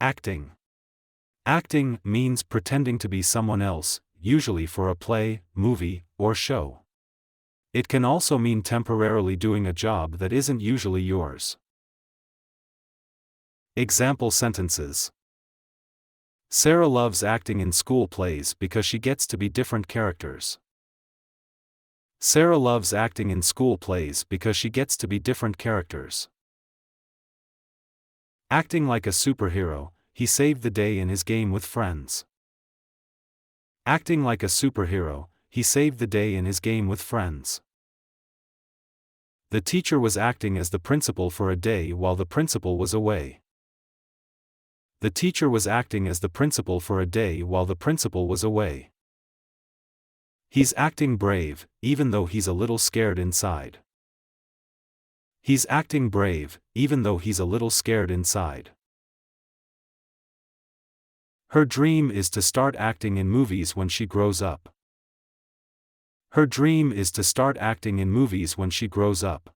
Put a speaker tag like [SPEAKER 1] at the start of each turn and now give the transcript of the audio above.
[SPEAKER 1] Acting. Acting means pretending to be someone else, usually for a play, movie, or show. It can also mean temporarily doing a job that isn't usually yours. Example sentences. Sarah loves acting in school plays because she gets to be different characters. Sarah loves acting in school plays because she gets to be different characters. Acting like a superhero, he saved the day in his game with friends. Acting like a superhero, he saved the day in his game with friends. The teacher was acting as the principal for a day while the principal was away. The teacher was acting as the principal for a day while the principal was away. He's acting brave, even though he's a little scared inside. He's acting brave, even though he's a little scared inside. Her dream is to start acting in movies when she grows up. Her dream is to start acting in movies when she grows up.